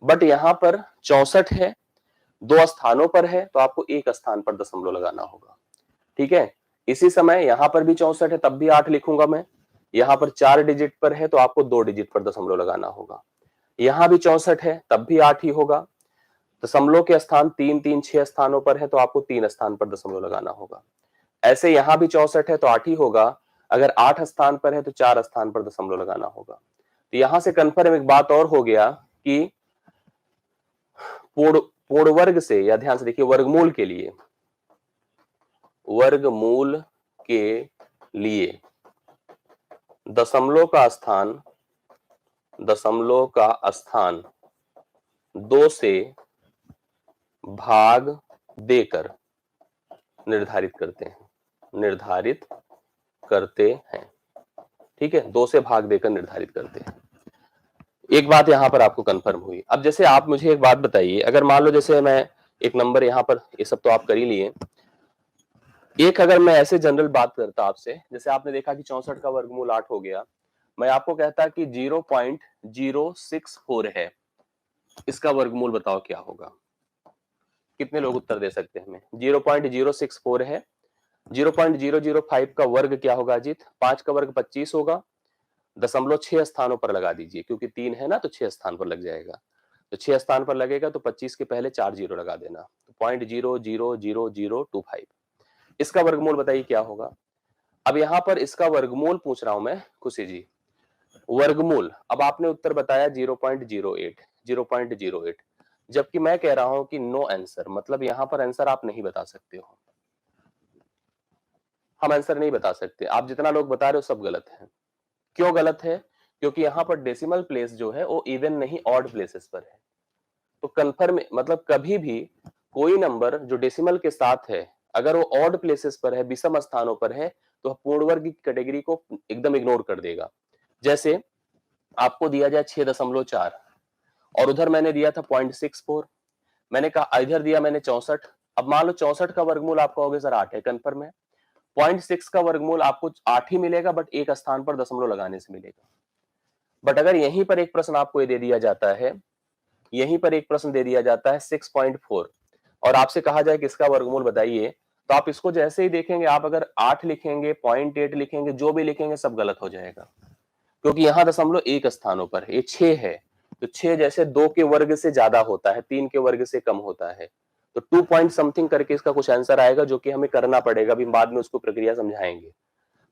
बट यहां पर 64 है, 2 स्थानों पर है, तो आपको एक स्थान पर दशमलव लगाना होगा, ठीक है। इसी समय यहां पर भी 64 है तब भी 8 लिखूंगा मैं, यहां पर 4 डिजिट पर है तो आपको 2 डिजिट पर दशमलव लगाना होगा। यहां भी 64 है तब भी 8 ही होगा। दशमलव के स्थान 3 3 6 स्थानों पर है तो आपको 3 स्थान पर दशमलव लगाना होगा। ऐसे यहां भी 64 है तो 8 ही होगा, अगर 8 स्थान पर है तो 4 स्थान पर दशमलव लगाना होगा। तो यहां से कन्फर्म एक बात और हो गया कि पूर्ण वर्ग से, या ध्यान से देखिए, वर्गमूल के लिए दशमलव का स्थान 2 से भाग देकर निर्धारित करते हैं, ठीक है, 2 से भाग देकर निर्धारित करते हैं। एक बात यहां पर आपको कंफर्म हुई। अब जैसे आप मुझे एक बात बताइए, अगर मान लो जैसे मैं एक नंबर यहां पर, ये सब तो आप कर ही लिए, एक अगर मैं ऐसे जनरल बात करता आपसे, जैसे आपने देखा कि 64 का वर्गमूल 8 हो गया, मैं आपको कहता कि 0.064 है, इसका वर्गमूल बताओ क्या होगा। कितने लोग उत्तर दे सकते हैं हमें? 0.064 है। 0.005 का वर्ग क्या होगा अजीत? 5 का वर्ग 25 होगा। 0.6 स्थानों पर लगा दीजिए, क्योंकि 3 है ना, तो 6 स्थान पर लग जाएगा। तो 6 स्थान पर लगेगा तो 25 के पहले 4 जीरो लगा देना, तो 0.00025। इसका वर्गमूल बताइए क्या होगा? अब यहां पर इसका वर्गमूल पूछ रहा हूं मैं खुशी जी, वर्गमूल। अब आपने उत्तर बताया 0.08, 0.08, जबकि मैं कह रहा हूं कि नो आंसर, मतलब यहां पर आंसर आप नहीं बता सकते हो। हम आंसर नहीं बता सकते, आप जितना लोग बता रहे हो सब गलत है। क्यों गलत है? क्योंकि यहां पर डेसिमल प्लेस जो है वो इवन नहीं ऑड प्लेसेस पर है। तो कन्फर्म मतलब कभी भी कोई नंबर जो डेसिमल के साथ है, अगर वो ऑड प्लेसेस पर है, विषम स्थानों पर है, तो पूर्ण वर्ग की कैटेगरी को एकदम इग्नोर कर देगा। जैसे आपको दिया जाए 6.4 और उधर मैंने दिया था 0.64, मैंने कहा इधर दिया मैंने 64। अब मान लो 64 का वर्गमूल आप कहोगे सर 8 है, कन्फर्म है। 0.6 का वर्गमूल आपको 8 ही मिलेगा, बट एक स्थान पर दशमलव लगाने से मिलेगा। बट अगर यहीं पर एक प्रश्न आपको ये दे दिया जाता है, यहीं पर एक प्रश्न दे दिया जाता है 6.4 और आपसे कहा जाए कि इसका वर्गमूल बताइए, तो आप इसको जैसे ही देखेंगे, आप अगर 8 लिखेंगे, 0.8 लिखेंगे, जो भी लिखेंगे सब गलत हो जाएगा, क्योंकि यहाँ दशमलव एक स्थानों पर है, ये 6 है। तो 6 जैसे 2 के वर्ग से ज्यादा होता है, 3 के वर्ग से कम होता है, तो 2 पॉइंट समथिंग करके इसका कुछ आंसर आएगा, जो कि हमें करना पड़ेगा, अभी बाद में उसको प्रक्रिया समझाएंगे।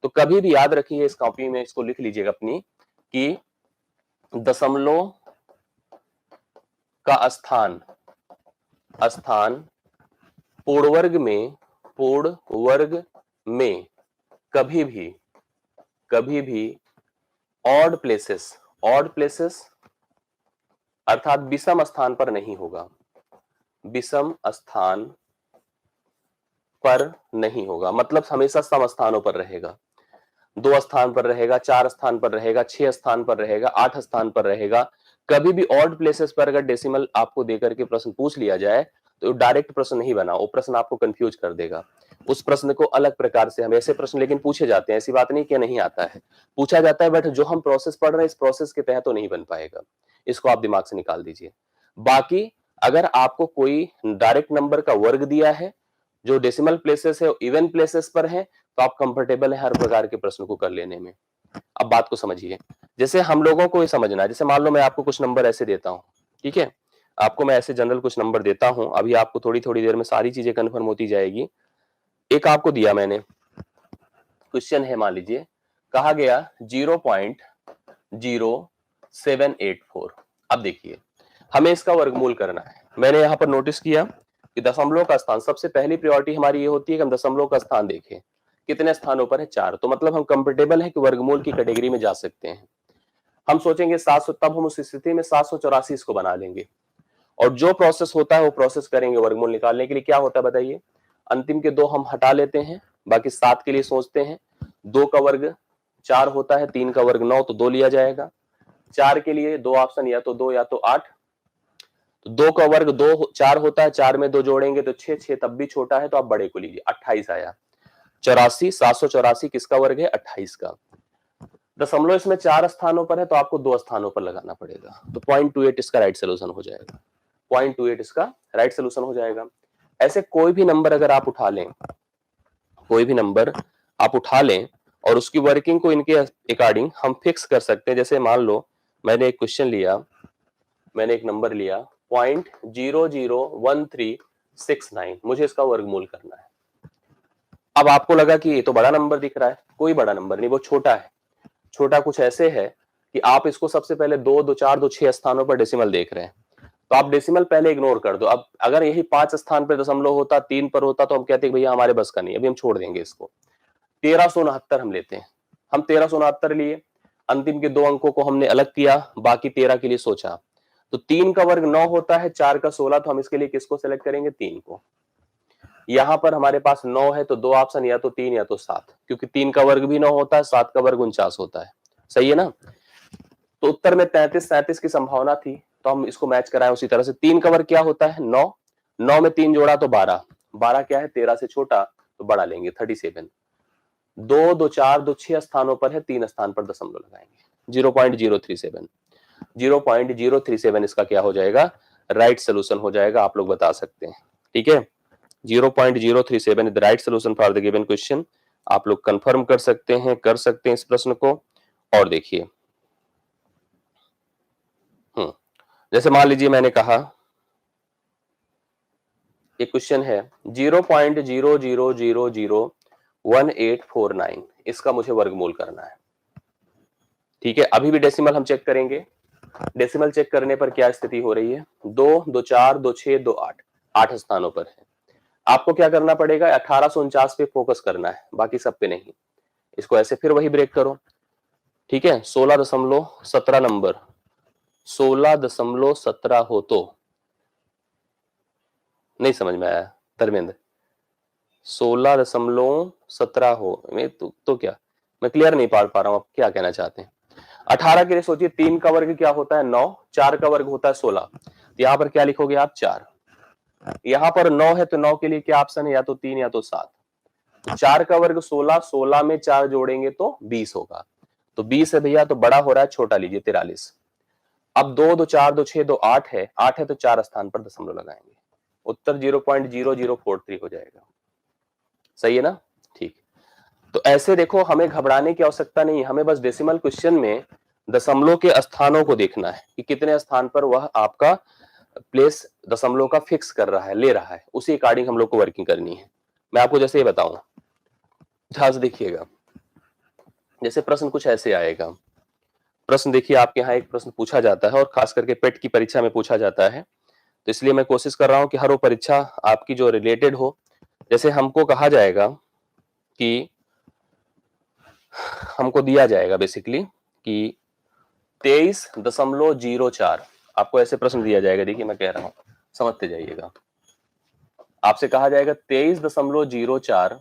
तो कभी भी याद रखिए, इस कॉपी में इसको लिख लीजिएगा अपनी, कि दशमलव का स्थान पूर्ण वर्ग में कभी भी ऑड प्लेसेस अर्थात विषम स्थान पर नहीं होगा, विषम स्थान पर नहीं होगा, मतलब हमेशा सम स्थानों पर रहेगा। 2 स्थान पर रहेगा, 4 स्थान पर रहेगा, 6 स्थान पर रहेगा, 8 स्थान पर रहेगा। कभी भी ऑड प्लेसेस पर अगर डेसिमल आपको देकर के प्रश्न पूछ लिया जाए, तो डायरेक्ट प्रश्न नहीं बना, वो प्रश्न आपको कंफ्यूज कर देगा। उस प्रश्न को अलग प्रकार से, हम ऐसे प्रश्न लेकिन पूछे जाते हैं, ऐसी बात नहीं कि नहीं आता है, पूछा जाता है, बट जो हम प्रोसेस पढ़ रहे हैं इस प्रोसेस के तहत तो नहीं बन पाएगा। इसको आप दिमाग से निकाल दीजिए। बाकी अगर आपको कोई डायरेक्ट नंबर का वर्ग दिया है, जो डेसिमल प्लेसेस है इवन प्लेसेस पर है, तो आप कंफर्टेबल है हर प्रकार के प्रश्न को कर लेने में। अब बात को समझिए, जैसे हम लोगों को ये समझना है, जैसे मान लो मैं आपको कुछ नंबर ऐसे देता हूं, ठीक है, आपको मैं ऐसे जनरल कुछ नंबर देता हूं, अभी आपको थोड़ी थोड़ी देर में सारी चीजें कंफर्म होती जाएगी। एक आपको दिया मैंने क्वेश्चन है, मान लीजिए कहा गया 0.0784। अब देखिए हमें इसका वर्गमूल करना है। मैंने यहां पर नोटिस किया कि दशमलव का स्थान, सबसे पहली प्रायोरिटी हमारी ये होती है कि हम दशमलव का स्थान देखें, कितने स्थानों पर है? 4। तो मतलब हम कंफर्टेबल है कि वर्गमूल की कैटेगरी में जा सकते हैं। हम सोचेंगे 700, तब हम उस स्थिति में 784 इसको बना लेंगे, और जो प्रोसेस होता है वो प्रोसेस करेंगे वर्गमूल निकालने के लिए। क्या होता है बताइए? अंतिम के 2 हम हटा लेते हैं, बाकी 7 के लिए सोचते हैं। 2 का वर्ग 4 होता है, 3 का वर्ग 9, तो 2 लिया जाएगा। 4 के लिए 2 ऑप्शन, या तो 2 या तो 8। तो 2 का वर्ग 2 4 होता है, 4 में 2 जोड़ेंगे तो 6, 6 तब भी छोटा है, तो आप बड़े को लीजिए, 28 आया। 84, 784 किसका वर्ग है? 28 का। दशमलव इसमें 4 स्थानों पर है, तो आपको 2 स्थानों पर लगाना पड़ेगा, तो 0.28 इसका राइट सोल्यूशन हो जाएगा। 0.28 इसका राइट सोल्यूशन हो जाएगा। ऐसे कोई भी नंबर अगर आप उठा लें, कोई भी नंबर आप उठा लें और उसकी वर्किंग को इनके अकॉर्डिंग हम फिक्स कर सकते हैं। जैसे मान लो मैंने एक क्वेश्चन लिया, मैंने एक नंबर लिया 0.001369, मुझे इसका वर्गमूल करना है। अब आपको लगा कि ये तो बड़ा नंबर दिख रहा है, कोई बड़ा नंबर नहीं, वो छोटा है। छोटा कुछ ऐसे है कि आप इसको सबसे पहले 2, 2, 4, 2, 6 स्थानों पर डेसिमल देख रहे हैं, तो आप डेसिमल पहले इग्नोर कर दो। अब अगर यही 5 स्थान पर दशमलव होता, 3 पर होता, तो हम कहते हैं भैया हमारे बस का नहीं, अभी हम छोड़ देंगे इसको। 1369 हम लेते हैं, हम 1369 लिए, अंतिम के 2 अंकों को हमने अलग किया, बाकी 13 के लिए सोचा। तो 3 का वर्ग 9 होता है, 4 का 16, तो हम इसके लिए किसको सेलेक्ट करेंगे? 3 को। यहां पर हमारे पास 9 है, तो 2 ऑप्शन, या तो 3 या तो 7, क्योंकि 3 का वर्ग भी 9 होता है, 7 का वर्ग 49 होता है। सही है ना? तो उत्तर में 33, 37 की संभावना थी, तो हम इसको मैच कराएं उसी तरह से। 3 का वर्ग क्या होता है? 9, 9 में 3 जोड़ा तो 12, 12 क्या है? 13 से छोटा, तो बड़ा लेंगे 37। 2, 2, 4, 2, 6 स्थानों पर है, 3 स्थान पर दशमलव लगाएंगे, 0.037। 0.037 इसका क्या हो जाएगा? राइट सोल्यूशन हो जाएगा। आप लोग बता सकते हैं। ठीक है, 0.037 is the right solution for the given question. आप लोग कंफर्म कर सकते हैं इस प्रश्न को। और देखिए, जैसे मान लीजिए मैंने कहा एक क्वेश्चन है 0.00001849, इसका मुझे वर्गमूल करना है। ठीक है, अभी भी डेसिमल हम चेक करेंगे। डेसिमल चेक करने पर क्या स्थिति हो रही है, 2, 2 4, 2 6, 2 8, 8 स्थानों पर है। आपको क्या करना पड़ेगा, 1849 पे फोकस करना है, बाकी सब पे नहीं। इसको ऐसे फिर वही ब्रेक करो। ठीक है, 16.17 नंबर 16.17 हो तो नहीं समझ में आया धर्मेंद्र, 16.17 हो मैं तो क्या मैं क्लियर नहीं पा रहा हूं आप क्या कहना चाहते हैं। 18 के लिए सोचिए, 3 का वर्ग क्या होता है 9, 4 का वर्ग होता है 16, तो यहां पर क्या लिखोगे आप 4। यहां पर 9 है तो 9 के लिए क्या ऑप्शन है, या तो 3 या तो 7। 4 का वर्ग 16, 16 में 4 जोड़ेंगे तो 20 होगा, तो 20 है भैया, तो बड़ा हो रहा है, छोटा लीजिए 43। अब 2, 2 4, 2 6, 2 8 है, 8 है तो 4 स्थान पर दशमलव लगाएंगे, उत्तर 0.0043 हो जाएगा। सही है ना, ठीक। तो ऐसे देखो, हमें घबराने की आवश्यकता नहीं है, हमें बस डेसिमल क्वेश्चन में दशमलव के स्थानों को देखना है कि कितने स्थान पर वह आपका प्लेस दशमलव का फिक्स कर रहा है, ले रहा है, उसी अकॉर्डिंग हम लोग को वर्किंग करनी है। मैं आपको जैसे ये बताऊं, ध्यान से देखिएगा। जैसे प्रश्न कुछ ऐसे आएगा, प्रश्न देखिए आपके यहाँ एक प्रश्न पूछा जाता है और खास करके पेट की परीक्षा में पूछा जाता है, तो इसलिए मैं कोशिश कर रहा हूं कि हर वो परीक्षा आपकी जो रिलेटेड हो। जैसे हमको कहा जाएगा कि हमको दिया जाएगा बेसिकली कि 23.04, आपको ऐसे प्रश्न दिया जाएगा, देखिए मैं कह रहा हूं समझते जाइएगा। आपसे कहा जाएगा 23.04,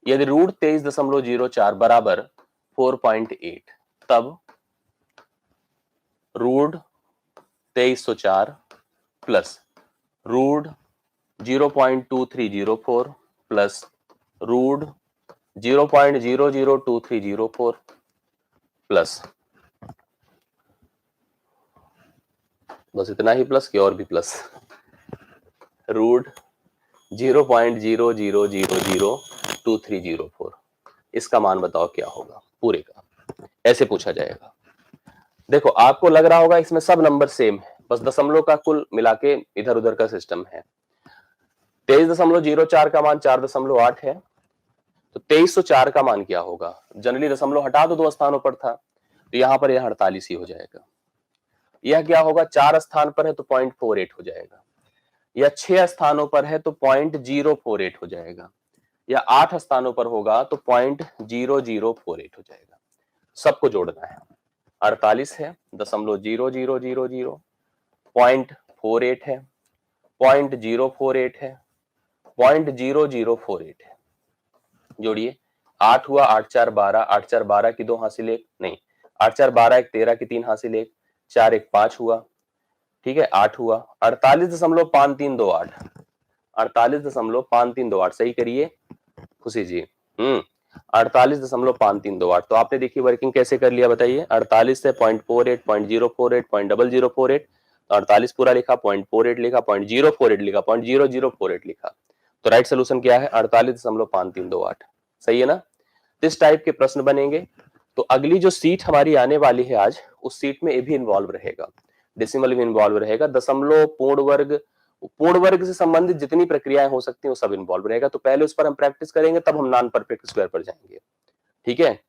यदि रूट 23.04 बराबर 4.8, तब root 2304 plus root 0.2304 plus root 0.002304 plus, बस इतना ही प्लस की और भी प्लस, रूट 0.00002304, इसका मान बताओ क्या होगा पूरे का, ऐसे पूछा जाएगा। देखो आपको लग रहा होगा इसमें सब नंबर सेम है, बस दशमलव का कुल मिला के इधर उधर का सिस्टम है। 23.04 का मान 4.8 है, तो 2304 का मान क्या होगा, जनरली दशमलव हटा दो, 2 स्थानों पर था, तो यहां पर यह 48 ही हो जाएगा। यह क्या होगा, 4 स्थान पर है तो 0.48 हो जाएगा, या 6 स्थानों पर है तो 0.048 हो जाएगा, या 8 स्थानों पर होगा तो 0.0048 हो जाएगा। सबको जोड़ना है। 48 है, 0.0000, 0.48 है, 0.048 है, 0.0048 है। जोड़िए, 8 हुआ, 8 4 12, 8 4 12 की 2 हासिल 1 नहीं, 8 4 12 1 13 की 3 हासिल 1, 4 1 5 हुआ, ठीक है 8 हुआ। 48.5328, 48.5328 सही करिए खुशी जी। 48.5328, तो आपने देखिए वर्किंग कैसे कर लिया बताइए। 48 से 0.48, 0.048, 0.0048, तो 48 पूरा लिखा, 0.48 लिखा, 0.048 लिखा, 0.0048 लिखा, तो राइट सोल्यूशन क्या है 48.5328। सही है ना। इस टाइप के प्रश्न बनेंगे। तो अगली जो सीट हमारी आने वाली है आज, उस सीट में ये भी इन्वॉल्व रहेगा, डेसिमल भी इन्वॉल्व रहेगा, दशमलव, पूर्ण वर्ग से संबंधित जितनी प्रक्रियाएं हो सकती हैं वो सब इन्वॉल्व रहेगा। तो पहले उस पर हम प्रैक्टिस करेंगे, तब हम नॉन परफेक्ट स्क्वायर पर जाएंगे। ठीक है।